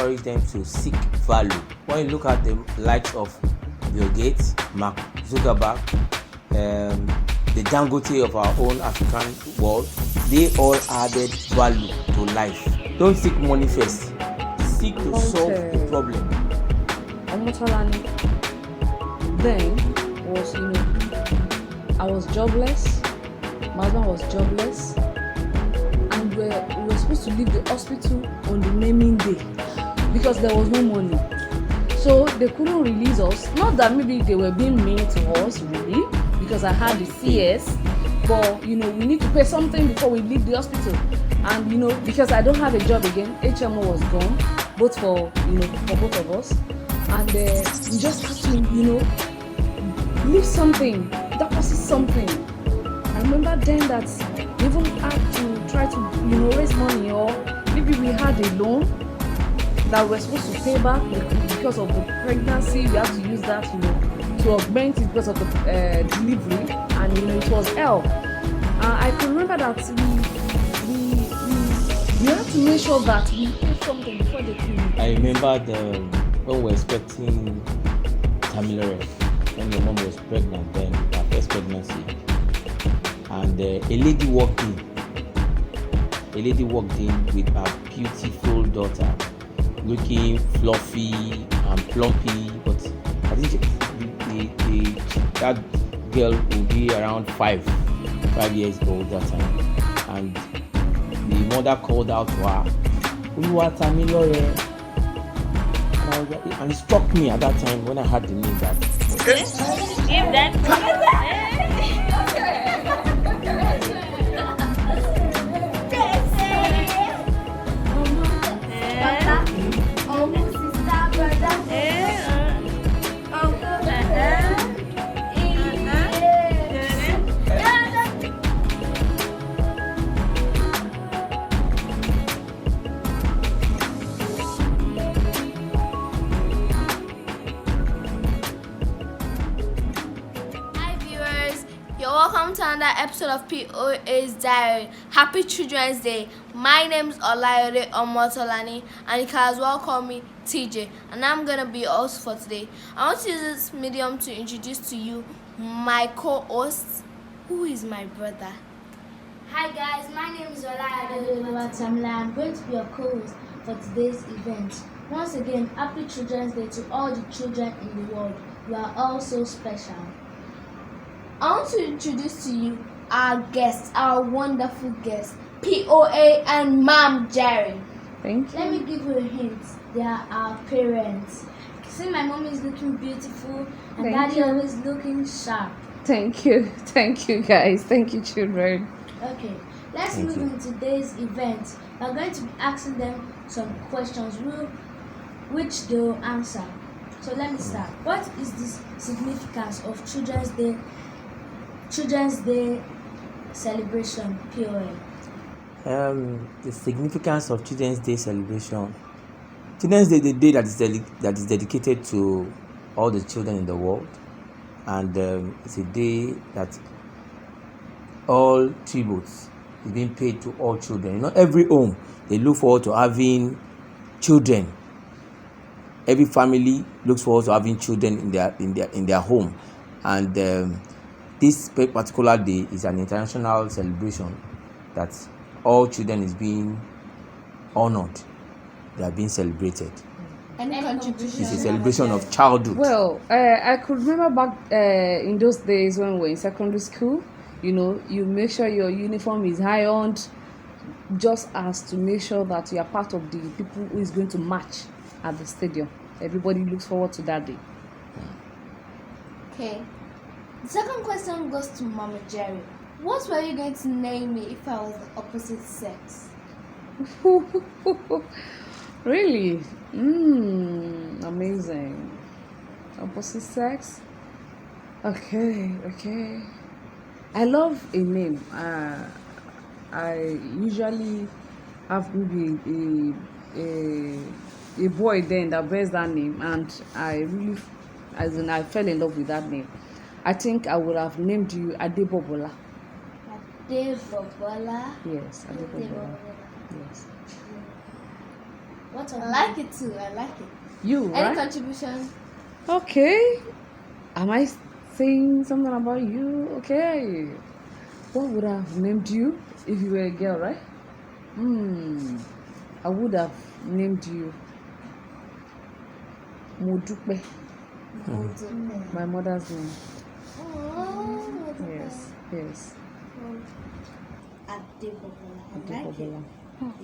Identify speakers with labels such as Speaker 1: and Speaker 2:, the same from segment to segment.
Speaker 1: encourage them to seek value. When you look at the likes of Bill Gates, Mark Zuckerberg, the Dangote of our own African world, they all added value to life. Don't seek money first. Seek to solve the problem.
Speaker 2: Tolani, then was, I was jobless. My husband was jobless. And we were supposed to leave the hospital on the naming day because there was no money. So they couldn't release us. Not that maybe they were being mean to us, really, because I had the CS. But, we need to pay something before we leave the hospital. And, because I don't have a job again, HMO was gone, both for both of us. And we just had to, leave something, deposit something. I remember then that we even had to try to, raise money, or maybe we had a loan that we're supposed to pay back because of the pregnancy. We had to use that, to augment it because of the delivery, and it was hell. I can remember that we had to make sure that we paid something before they could.
Speaker 1: I remember when we were expecting Tamilore, when your mom was pregnant then, her first pregnancy, and a lady walked in with her beautiful daughter, looking fluffy and plumpy, but I think that girl would be around 5 years old that time, and the mother called out to her, "Uluwa Tamilore," and it struck me at that time when I heard the name that.
Speaker 3: Give that. Welcome to another episode of POA's Diary. Happy Children's Day. My name is Tamilore and Tolani, and you can as well call me TJ, and I'm going to be your host for today. I want to use this medium to introduce to you my co-host, who is my brother.
Speaker 4: Hi guys, my name is Tamilore. I'm going to be your co-host for today's event. Once again, happy Children's Day to all the children in the world. You are all so special.
Speaker 3: I want to introduce to you our guests, our wonderful guests, POA and Mom Jerry.
Speaker 2: Thank you.
Speaker 4: Let me give you a hint. They are our parents. See, my mom is looking beautiful and daddy always looking sharp.
Speaker 2: Thank you guys. Thank you, children.
Speaker 4: Okay, let's move into today's event. We're going to be asking them some questions which they will answer. So let me start. What is the significance of Children's Day celebration, POA?
Speaker 1: The significance of Children's Day celebration. Children's Day is the day that is dedicated to all the children in the world, and it's a day that all tributes is being paid to all children. Every home they look forward to having children. Every family looks forward to having children in their home, and this particular day is an international celebration that all children is being honored. They are being celebrated.
Speaker 3: Any contribution?
Speaker 1: It's a celebration of childhood.
Speaker 2: Well, I could remember back in those days when we were in secondary school, you make sure your uniform is ironed, just as to make sure that you are part of the people who is going to march at the stadium. Everybody looks forward to that day.
Speaker 3: Okay. The second question goes to Mama Jerry. What were you going to name me if I was the opposite sex?
Speaker 2: Really? Amazing. Opposite sex? Okay. I love a name. I usually have maybe a boy then that bears that name, and I fell in love with that name. I think I would have named you Adebobola.
Speaker 4: Adebobola?
Speaker 2: Yes, Adebobola. Yes.
Speaker 4: What
Speaker 3: I
Speaker 4: of
Speaker 3: like
Speaker 4: you?
Speaker 3: it too. I like it.
Speaker 2: You,
Speaker 3: Any
Speaker 2: right?
Speaker 3: contribution?
Speaker 2: Okay. Am I saying something about you? Okay. What would I have named you if you were a girl, right? I would have named you Modupe, my mother's name.
Speaker 3: Oh,
Speaker 2: Yes.
Speaker 4: Adepobola. I like it.
Speaker 2: Adepobola.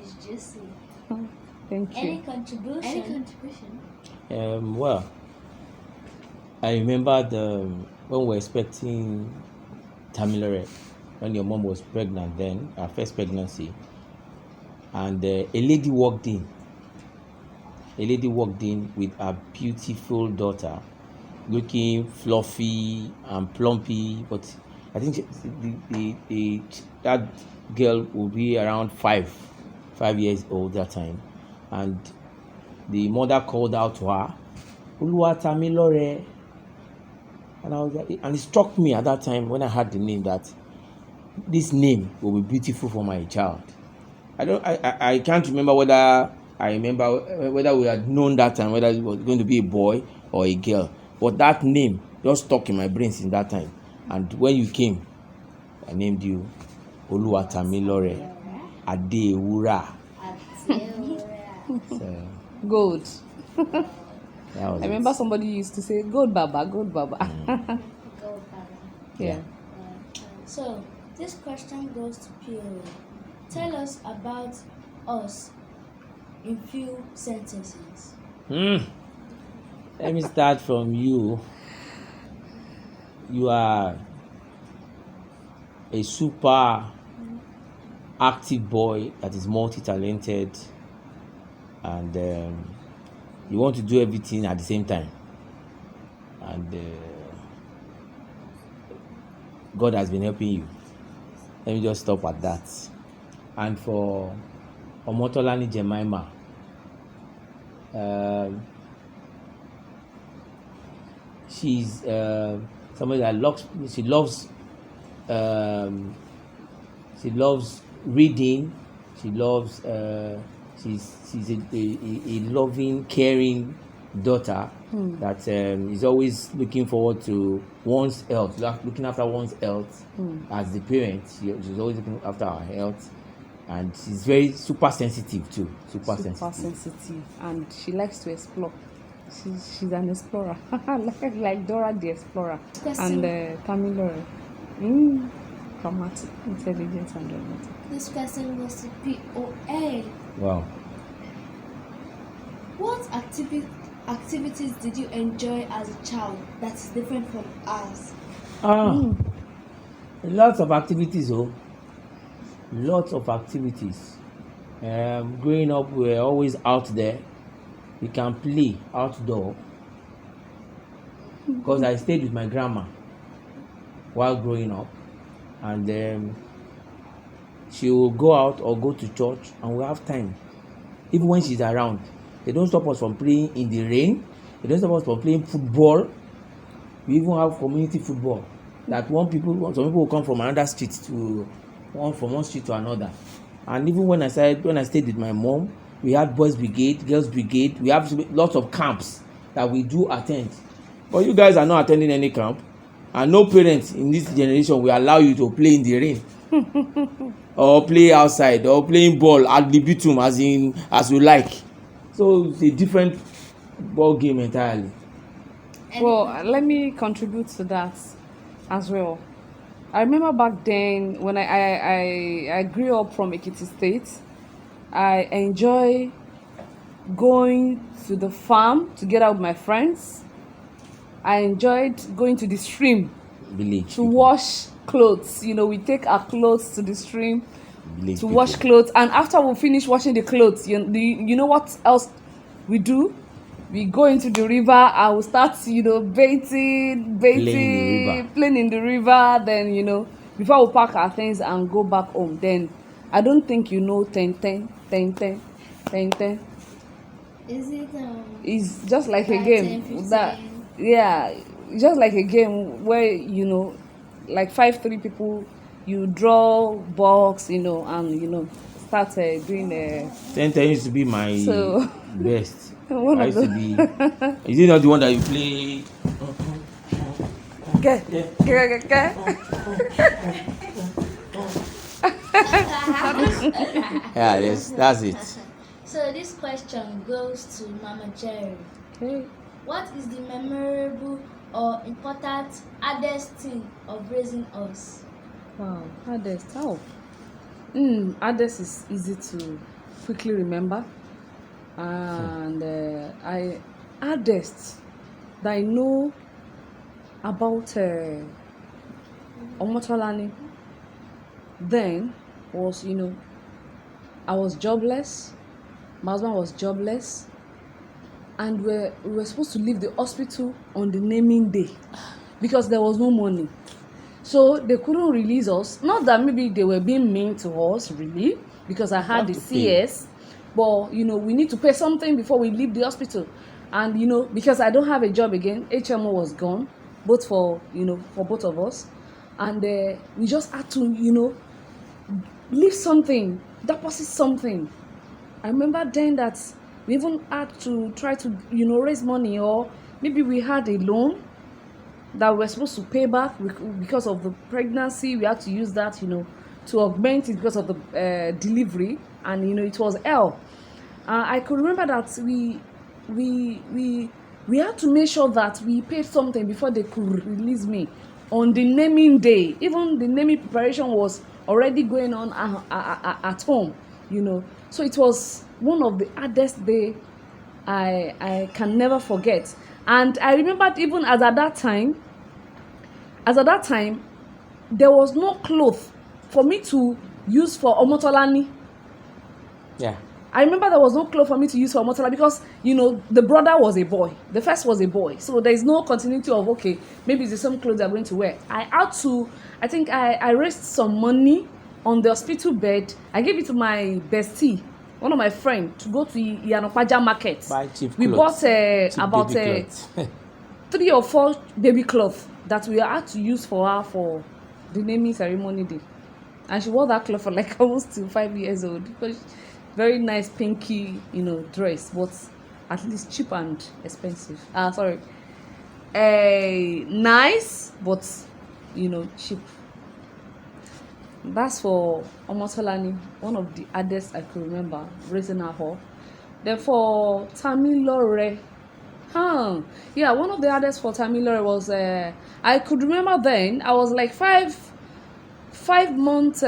Speaker 4: It's juicy.
Speaker 2: Thank
Speaker 4: Any
Speaker 2: you.
Speaker 4: contribution?
Speaker 3: Any contribution?
Speaker 1: Well, I remember when we were expecting Tamilore, when your mom was pregnant then, her first pregnancy, and a lady walked in. A lady walked in with a beautiful daughter, looking fluffy and plumpy, but I think that girl will be around 5 years old that time, and the mother called out to her, "Uluwa Tamilore," and I was like, and it struck me at that time when I heard the name that this name will be beautiful for my child. I can't remember whether whether we had known that time whether it was going to be a boy or a girl, but that name just stuck in my brain since that time. And when you came, I named you Oluwatamilore Adewura. So
Speaker 2: Good.
Speaker 1: that was
Speaker 2: I remember somebody used to say, "Good Baba, good Baba."
Speaker 4: Go, Baba.
Speaker 2: Yeah.
Speaker 4: So, this question goes to POA. Tell us about us in few sentences.
Speaker 1: Let me start from you. You are a super active boy that is multi-talented, and you want to do everything at the same time, and God has been helping you. Let me just stop at that. And for Omotolani Jemima, she's somebody that she loves reading. She loves she's a loving, caring daughter that is always looking forward to one's health, looking after one's health. As the parent, she's always looking after our health, and she's very super sensitive too. Super sensitive.
Speaker 2: And she likes to explore. She's an explorer, like Dora the Explorer. And Tamilore, dramatic, intelligent and dramatic.
Speaker 4: This question goes to POA.
Speaker 1: Wow.
Speaker 4: What activities did you enjoy as a child that is different from us?
Speaker 1: Lots of activities. Lots of activities. Growing up, we were always out there. We can play outdoor because I stayed with my grandma while growing up, and she will go out or go to church, and we have time. Even when she's around, they don't stop us from playing in the rain. They don't stop us from playing football. We even have community football that some people will come from another street from one street to another. And even when I stayed with my mom, we had boys brigade, girls brigade. We have lots of camps that we do attend. But you guys are not attending any camp, and no parents in this generation will allow you to play in the rain or play outside or playing ball at the bitumen as you like. So it's a different ball game entirely.
Speaker 2: Well, let me contribute to that as well. I remember back then when I grew up from Ekiti State. I enjoy going to the farm together with my friends. I enjoyed going to the stream
Speaker 1: Village
Speaker 2: to wash clothes. We take our clothes to the stream
Speaker 1: Village
Speaker 2: to
Speaker 1: people.
Speaker 2: wash clothes, and after we finish washing the clothes, you know what else we do? We go into the river and we start, bathing, playing in the river. Then, before we pack our things and go back home, then I don't think you know 10-10.
Speaker 4: Is it
Speaker 2: It's just like a
Speaker 4: 5,
Speaker 2: game
Speaker 4: 10,
Speaker 2: that
Speaker 4: 15?
Speaker 2: it's just like a game where like 5-3 people, you draw box, and start start doing
Speaker 1: 10 used to be my
Speaker 2: So-
Speaker 1: best.
Speaker 2: One
Speaker 1: I
Speaker 2: of
Speaker 1: used to be. Is it not the one that you play?
Speaker 2: Get.
Speaker 1: Yeah, yes, that's it.
Speaker 4: So this question goes to Mama Jerry.
Speaker 2: Okay.
Speaker 4: What is the memorable or important hardest thing of raising us?
Speaker 2: Wow, hardest. How? Hardest is easy to quickly remember, and hardest that I know about Omotolani then was, I was jobless. My husband was jobless, and we were supposed to leave the hospital on the naming day because there was no money. So they couldn't release us. Not that maybe they were being mean to us, really, because I had the CS. But, we need to pay something before we leave the hospital. And, because I don't have a job again, HMO was gone, both for both of us. And we just had to, leave something, deposit something. I remember then that we even had to try to, raise money, or maybe we had a loan that we were supposed to pay back because of the pregnancy. We had to use that, to augment it because of the delivery, and it was hell. I could remember that we had to make sure that we paid something before they could release me on the naming day. Even the naming preparation was already going on at home, So it was one of the hardest day I can never forget. And I remember even as at that time, there was no cloth for me to use for Omotolani.
Speaker 1: Yeah.
Speaker 2: I remember there was no cloth for me to use for Omotolani because, the brother was a boy. The first was a boy. So there is no continuity of, okay, maybe it's the same clothes they're going to wear. I think I raised some money on the hospital bed. I gave it to my bestie, one of my friends, to go to Yanokwaja market.
Speaker 1: Buy cheap
Speaker 2: We
Speaker 1: clothes.
Speaker 2: bought about 3 or 4 baby cloths that we had to use for her for the naming ceremony day. And she wore that cloth for like almost 5 years old. Because very nice pinky, dress, but at least cheap and expensive. Nice, but cheap. That's for Omotolani, one of the hardest I could remember raising her up. Then for Tamilore, yeah, one of the hardest for Tamilore was I could remember then I was like 5 months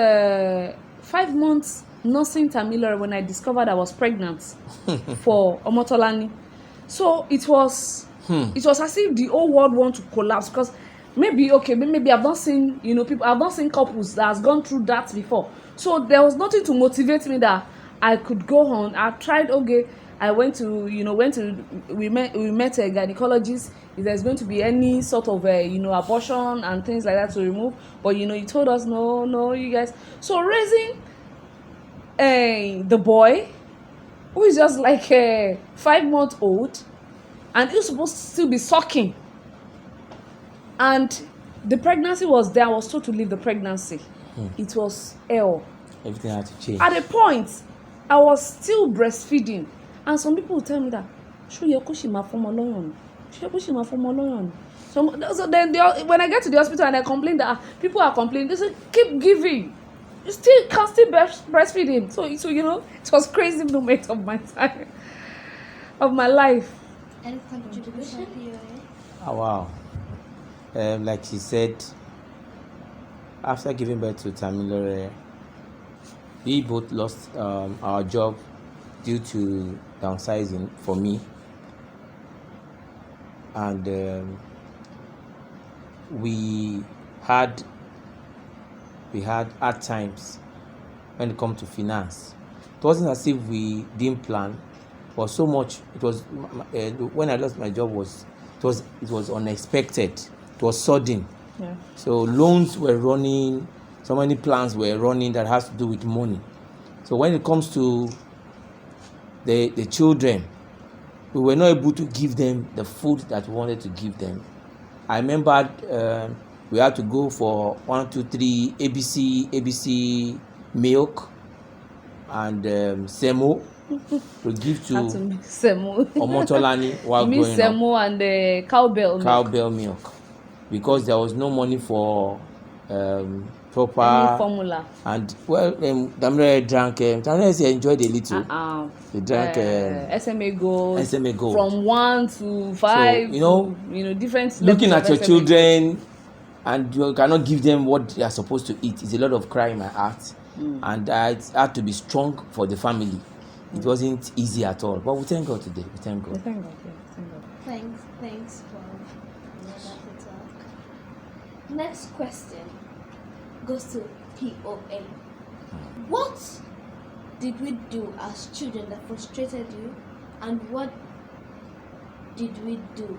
Speaker 2: nursing Tamilore when I discovered I was pregnant for Omotolani. So it was as if the whole world wanted to collapse, because maybe I've not seen I've not seen couples that has gone through that before. So there was nothing to motivate me that I could go on. I tried. I went to we met a gynecologist if there's going to be any sort of abortion and things like that to remove, but he told us no, you guys. So raising the boy, who is just like 5 months old, and he's supposed to still be sucking, and the pregnancy was there. I was told to leave the pregnancy. It was hell.
Speaker 1: Everything had to change.
Speaker 2: At a point, I was still breastfeeding, and some people would tell me that, so then when I get to the hospital and I complain that people are complaining, they say, keep giving. You can still breastfeed him. So it was crazy moment of my time, of my life.
Speaker 4: Any contribution?
Speaker 1: Oh, wow. Like she said, after giving birth to Tamilore, we both lost our job due to downsizing for me, and we had hard times when it comes to finance. It wasn't as if we didn't plan, but so much it was when I lost my job it was unexpected. It was sudden.
Speaker 2: Yeah.
Speaker 1: So loans were running, so many plans were running that has to do with money. So when it comes to the children, we were not able to give them the food that we wanted to give them. I remember we had to go for 1, 2, 3 ABC milk and semo to give to
Speaker 2: Had to mix semo.
Speaker 1: Omotolani while
Speaker 2: You mean
Speaker 1: growing up.
Speaker 2: semo and cowbell
Speaker 1: Milk, because there was no money for proper
Speaker 2: any formula.
Speaker 1: And well, Tamilore drank. Tamilore enjoyed a little. They drank
Speaker 2: SMA Gold.
Speaker 1: SMA Gold
Speaker 2: From 1 to 5.
Speaker 1: So,
Speaker 2: different.
Speaker 1: Looking at your children, and you cannot give them what they are supposed to eat. It's a lot of cry in my heart, and I had to be strong for the family. It wasn't easy at all, but we thank God today. We thank God.
Speaker 2: We thank God. Yeah, thank God.
Speaker 3: Thanks for that talk. Next question goes to POA. What did we do as children that frustrated you, and what did we do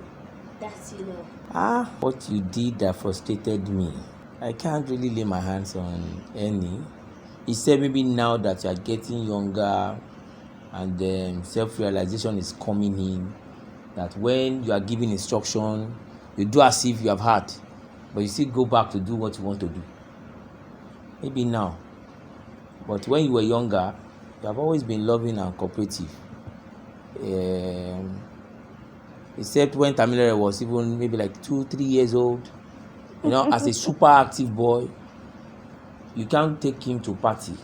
Speaker 3: that you love?
Speaker 1: What you did that frustrated me, I can't really lay my hands on any. Except maybe now that you are getting younger and then self-realization is coming in, that when you are giving instruction, you do as if you have heard, but you still go back to do what you want to do. Maybe now. But when you were younger, you have always been loving and cooperative. Except when Tamilore was even maybe like 2-3 years old, as a super active boy, you can't take him to party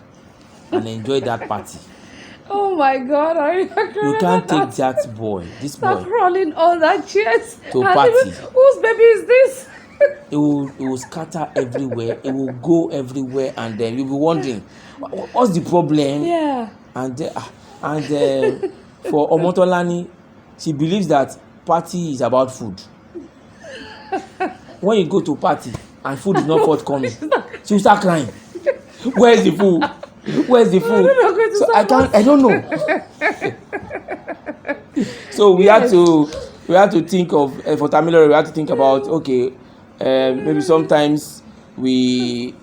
Speaker 1: and enjoy that party.
Speaker 2: Oh my God!
Speaker 1: You can't take that boy, this boy,
Speaker 2: rolling all that chairs
Speaker 1: to party.
Speaker 2: Whose baby is this?
Speaker 1: It will scatter everywhere. It will go everywhere, and then you'll be wondering, what's the problem?
Speaker 2: Yeah.
Speaker 1: And for Omotolani, she believes that party is about food. When you go to party and food is not forthcoming, she will start crying. Where's the food? Where's the food? So I don't know. So we had to think of for Tamilore. We had to think about maybe sometimes we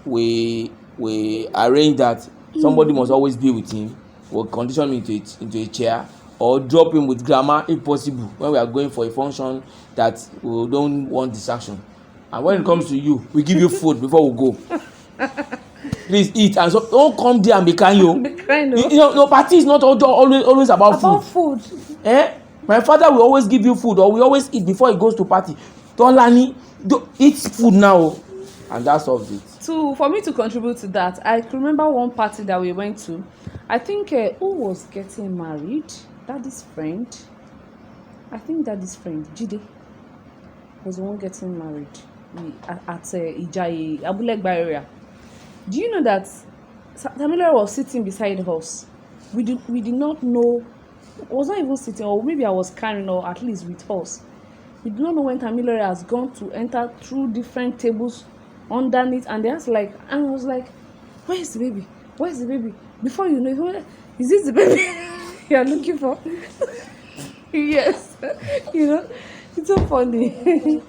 Speaker 1: arrange that somebody must always be with him. We'll condition him into a chair, or drop him with grandma if possible when we are going for a function that we don't want distraction. And when it comes to you, we give you food before we go. Please eat, and so don't come there and be crying. No, party is not always about food. My father will always give you food, or we always eat before he goes to party. Tolani, eat food now, and that solves it.
Speaker 2: For me to contribute to that, I can remember one party that we went to. I think who was getting married? Daddy's friend. I think Daddy's friend, Jide, was the one getting married at Ijayi, Abulegba area. Do you know that Tamilore was sitting beside us? We did not know. I was not even sitting, or maybe I was carrying, or at least with us. We do not know when Tamilore has gone to enter through different tables underneath, and and I was like, where is the baby? Where is the baby? Before you know, is this the baby you are looking for? Yes. It's so funny.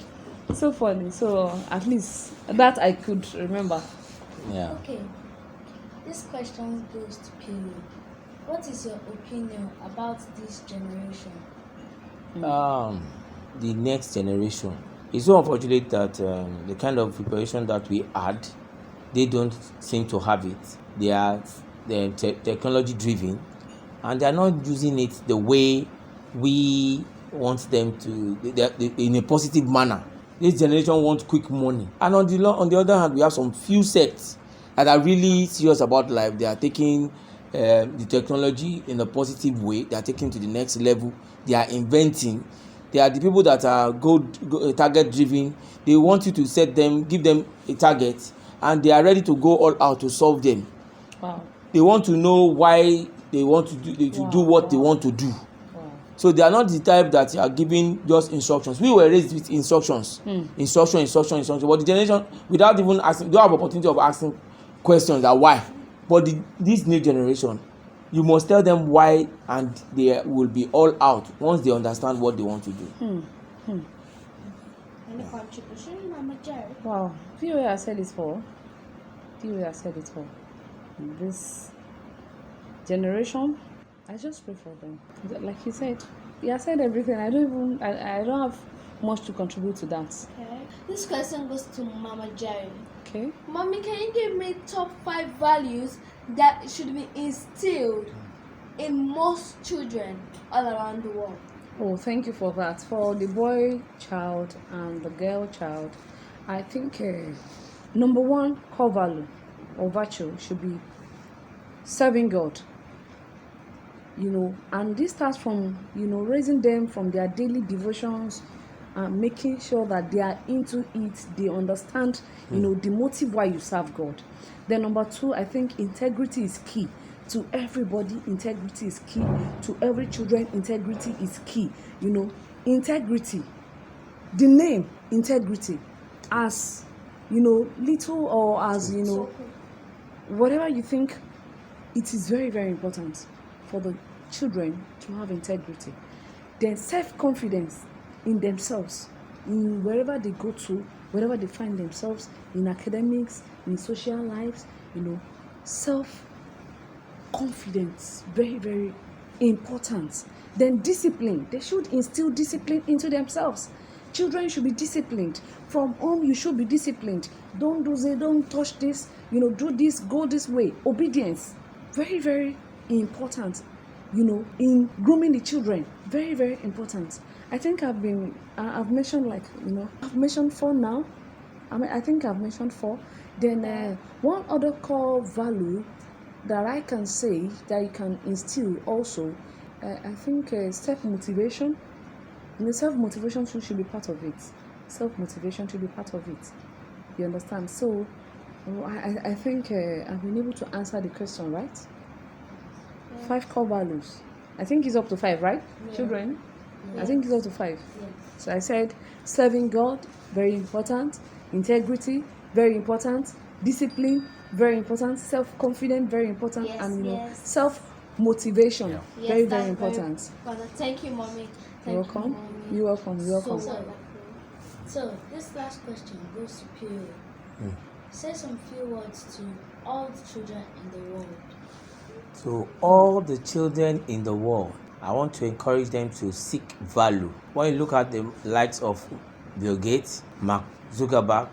Speaker 2: So funny. So at least that I could remember.
Speaker 1: Yeah.
Speaker 4: Okay. This question goes to POA. What is your opinion about this generation?
Speaker 1: The next generation. It's so unfortunate that the kind of preparation that we had, they don't seem to have it. They're technology driven, and they're not using it the way we want them to, in a positive manner. This generation wants quick money, and on the other hand, we have some few sects that are really serious about life. They are taking the technology in a positive way. They are taking to the next level. They are inventing. They are the people that are target driven. They want you to give them a target, and they are ready to go all out to solve them.
Speaker 2: Wow. They
Speaker 1: want to know why they want to do what they want to do. So they are not the type that are giving just instructions. We were raised with instructions. Instruction. But the generation, without even asking, don't have opportunity of asking questions that why. But this new generation, you must tell them why, and they will be all out once they understand what they want to do.
Speaker 4: Any contribution, Mama Jerry?
Speaker 2: Wow. POA has said it for. This generation, I just pray for them. Like he said, he has said everything. I don't have much to contribute to that.
Speaker 3: Okay. This question goes to Mama Jerry.
Speaker 2: Okay.
Speaker 3: Mommy, can you give me top 5 values that should be instilled in most children all around the world?
Speaker 2: Oh, thank you for that. For the boy child and the girl child, I think number one core value or virtue should be serving God. And this starts from raising them from their daily devotions and making sure that they are into it. They understand the motive why you serve God. Then number two, I think integrity is key to everybody. Integrity is key to every children. Integrity is key. Integrity, the name integrity, as little or as whatever you think, it is very, very important for the children to have integrity. Then self-confidence in themselves, in wherever they go to, wherever they find themselves, in academics, in social lives, self-confidence, very, very important. Then discipline, they should instill discipline into themselves. Children should be disciplined. From home, you should be disciplined. Don't do this, don't touch this, do this, go this way. Obedience, very, very important, in grooming the children, very, very important. I think I've mentioned I've mentioned 4 now. I think I've mentioned 4. Then one other core value that I can say that you can instill also, I think self-motivation. Self-motivation should be part of it. Self-motivation should be part of it. You understand? So I think I've been able to answer the question, right? 5 core values. I think it's up to 5, right?
Speaker 4: Yeah.
Speaker 2: Children?
Speaker 4: Yeah.
Speaker 2: I think it's up to 5.
Speaker 4: Yeah.
Speaker 2: So I said serving God, very important. Integrity, very important. Discipline, very important. Self-confidence, very important.
Speaker 3: Yes,
Speaker 2: and
Speaker 3: yes.
Speaker 2: Self-motivation,
Speaker 1: Yeah.
Speaker 2: very,
Speaker 3: Yes,
Speaker 2: very
Speaker 3: that's
Speaker 2: important.
Speaker 3: Thank you, mommy.
Speaker 2: You're welcome.
Speaker 3: Mommy.
Speaker 2: You're welcome. You're welcome.
Speaker 4: So this last question goes to POA. Say some few words to all the children in the world.
Speaker 1: To all the children in the world, I want to encourage them to seek value. When you look at the likes of Bill Gates, Mark Zuckerberg,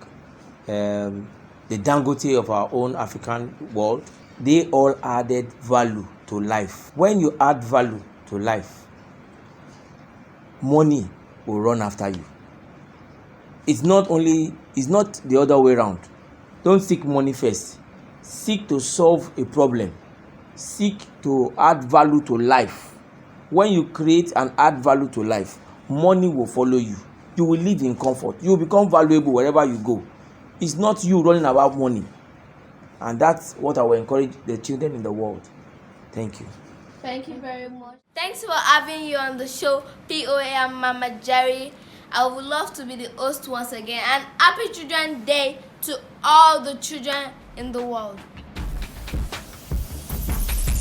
Speaker 1: the Dangote of our own African world, they all added value to life. When you add value to life, money will run after you. It's not the other way around. Don't seek money first. Seek to solve a problem. Seek to add value to life. When you create and add value to life, money will follow you. You will live in comfort. You will become valuable wherever you go. It's not you running about money. And that's what I will encourage the children in the world. Thank you.
Speaker 3: Thank you very much. Thanks for having you on the show, POA and Mama Jerry. I would love to be the host once again. And happy Children's Day to all the children in the world.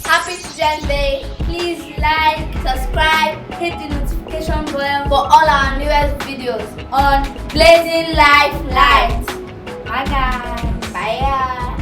Speaker 3: Happy Children's Day. Please like, subscribe, hit the notification bell for all our newest videos on Blazing Life Light. Bye guys. Bye.